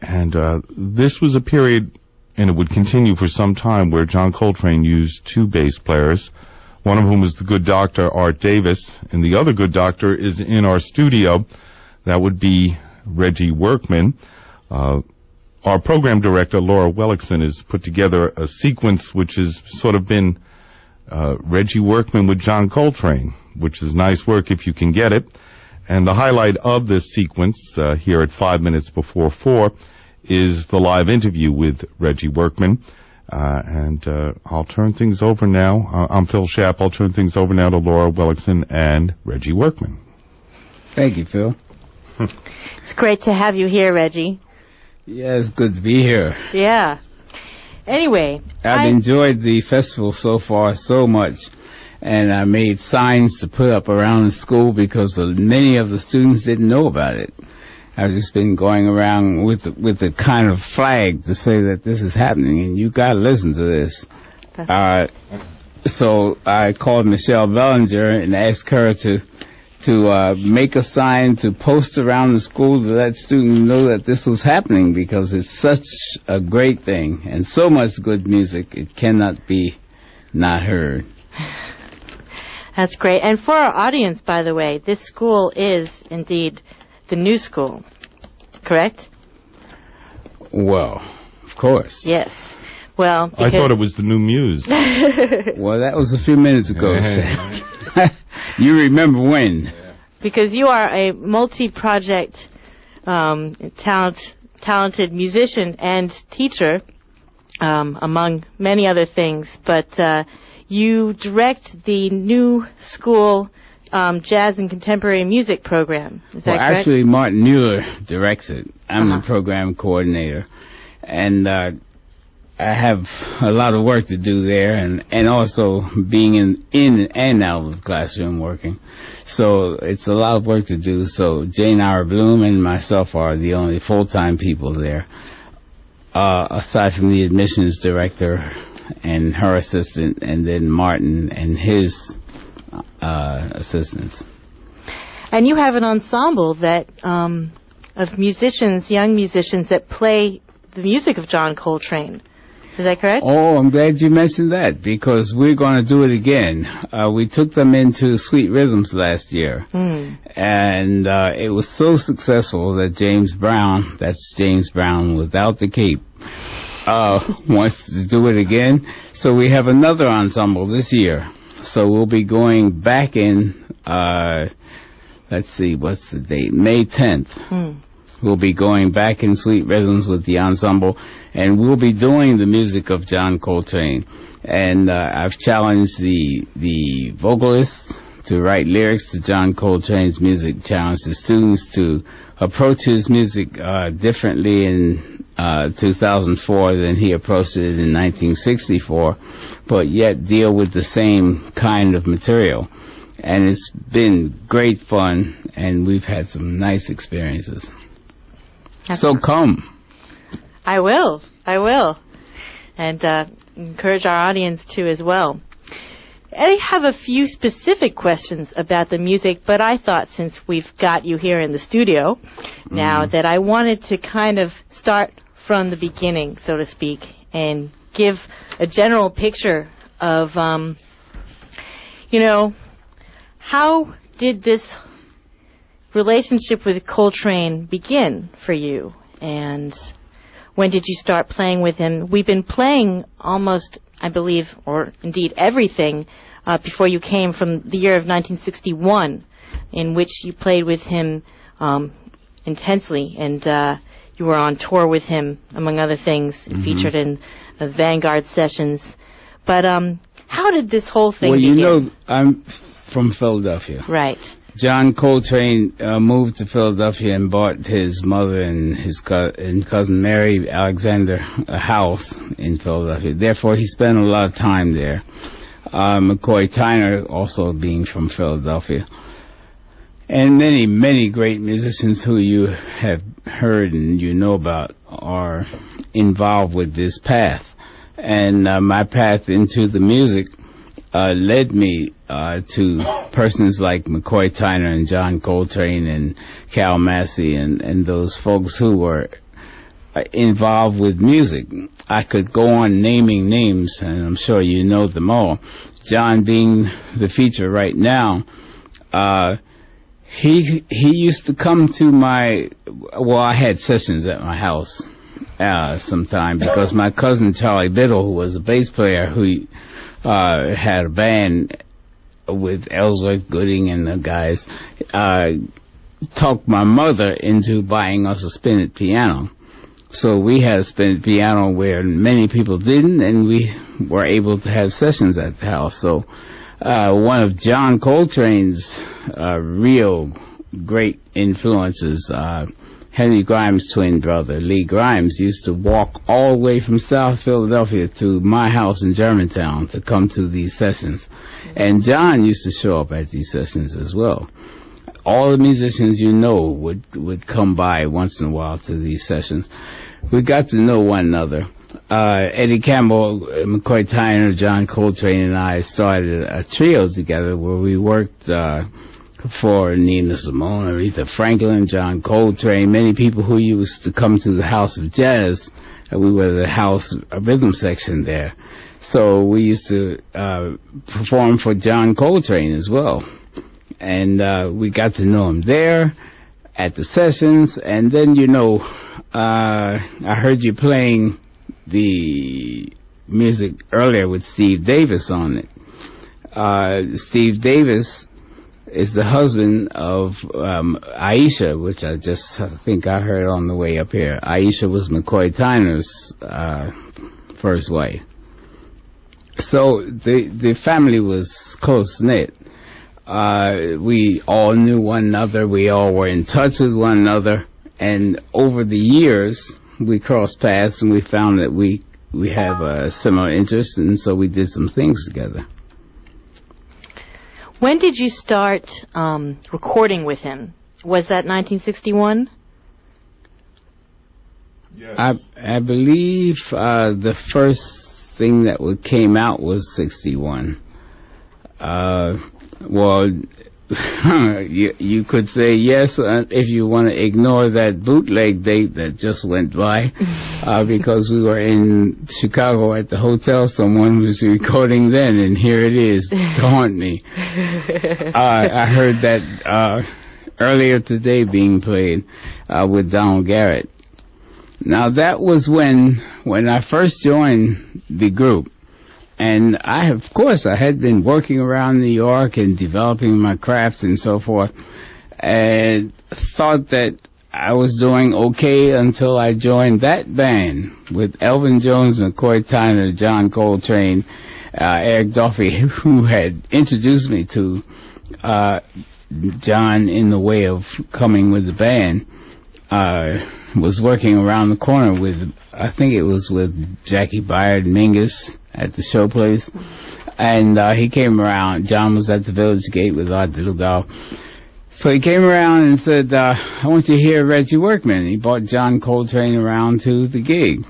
And this was a period, and it would continue for some time, where John Coltrane used two bass players, one of whom was the good doctor, Art Davis, and the other good doctor is in our studio. That would be Reggie Workman. Our program director, Laura Wellickson, has put together a sequence which has sort of been Reggie Workman with John Coltrane, which is nice work if you can get it. And the highlight of this sequence, here at 5 minutes before 4, is the live interview with Reggie Workman. And I'll turn things over now. I'm Phil Schapp. I'll turn things over now to Laura Wellickson and Reggie Workman. Thank you, Phil. It's great to have you here, Reggie. Yeah, it's good to be here. Yeah. Anyway, I've enjoyed the festival so far so much, and I made signs to put up around the school because many of the students didn't know about it. I've just been going around with the kind of flag to say that this is happening, and you got to listen to this. So I called Michelle Bellinger and asked her to make a sign to post around the school to let students know that this was happening, because it's such a great thing and so much good music, it cannot be not heard. That's great. And for our audience, by the way, this school is indeed the new school, correct? Well, of course. Yes. Well, I thought it was the new Muse. Well, that was a few minutes ago, Sam. You remember when? Because you are a multi-project talented musician and teacher, among many other things. But you direct the new school jazz and contemporary music program. Is that correct? Actually, Martin Mueller directs it. I'm the program coordinator. And I have a lot of work to do there, and also being in and out of the classroom working. So it's a lot of work to do. So Jane R. Bloom and myself are the only full-time people there, aside from the admissions director and her assistant, and then Martin and his assistants. And you have an ensemble that of musicians, young musicians, that play the music of John Coltrane. Is that correct? Oh, I'm glad you mentioned that, because we're going to do it again. We took them into Sweet Rhythms last year, and it was so successful that James Brown, that's James Brown without the cape, wants to do it again. So we have another ensemble this year. So we'll be going back in, let's see, what's the date? May 10th. We'll be going back in Sweet Rhythms with the ensemble, and we'll be doing the music of John Coltrane. And I've challenged the vocalists to write lyrics to John Coltrane's music, challenged the students to approach his music differently in 2004 than he approached it in 1964, but yet deal with the same kind of material. And it's been great fun, and we've had some nice experiences. So come. I will. And encourage our audience to as well. I have a few specific questions about the music, but I thought since we've got you here in the studio now that I wanted to kind of start from the beginning, so to speak, and give a general picture of, how did this relationship with Coltrane begin for you, and when did you start playing with him? We've been playing almost, I believe, or indeed everything, before you came, from the year of 1961, in which you played with him intensely, and you were on tour with him, among other things, featured in Vanguard sessions. But how did this whole thing begin? Well, you know, I'm from Philadelphia. Right. John Coltrane moved to Philadelphia and bought his mother and his cousin Mary Alexander a house in Philadelphia. Therefore, he spent a lot of time there. McCoy Tyner also being from Philadelphia. And many, many great musicians who you have heard and you know about are involved with this path. And my path into the music led me to persons like McCoy Tyner and John Coltrane and Cal Massey and those folks who were involved with music. I could go on naming names, and I'm sure you know them all. John being the feature right now, he used to come to I had sessions at my house sometime, because my cousin Charlie Biddle, who was a bass player, who had a band with Ellsworth Gooding and the guys, talked my mother into buying us a spinet piano. So we had a spinet piano where many people didn't, and we were able to have sessions at the house. So one of John Coltrane's real great influences, Henry Grimes' twin brother, Lee Grimes, used to walk all the way from South Philadelphia to my house in Germantown to come to these sessions. And John used to show up at these sessions as well. All the musicians you know would come by once in a while to these sessions. We got to know one another. Eddie Campbell, McCoy Tyner, John Coltrane, and I started a trio together where we worked for Nina Simone, Aretha Franklin, John Coltrane, many people who used to come to the House of Jazz. We were the house rhythm section there. So we used to perform for John Coltrane as well. And we got to know him there at the sessions. And then, I heard you playing the music earlier with Steve Davis on it. Steve Davis is the husband of Aisha, which I think I heard on the way up here. Aisha was McCoy Tyner's first wife. So the family was close-knit. We all knew one another. We all were in touch with one another. And over the years, we crossed paths and we found that we have a similar interest, and so we did some things together. When did you start recording with him? Was that 1961? Yes. I believe the first thing that came out was 61. Well, you could say yes if you want to ignore that bootleg date that just went by, because we were in Chicago at the hotel. Someone was recording then, and here it is to haunt me. I heard that earlier today being played with Donald Garrett. Now that was when I first joined the group. And I had been working around New York and developing my craft and so forth, and thought that I was doing okay until I joined that band with Elvin Jones, McCoy Tyner, John Coltrane, Eric Duffy, who had introduced me to John in the way of coming with the band. Was working around the corner with, I think it was with Jackie Byard Mingus at the show place. And he came around. John was at the Village Gate with Art DeLugao. So he came around and said, I want you to hear Reggie Workman. He brought John Coltrane around to the gig.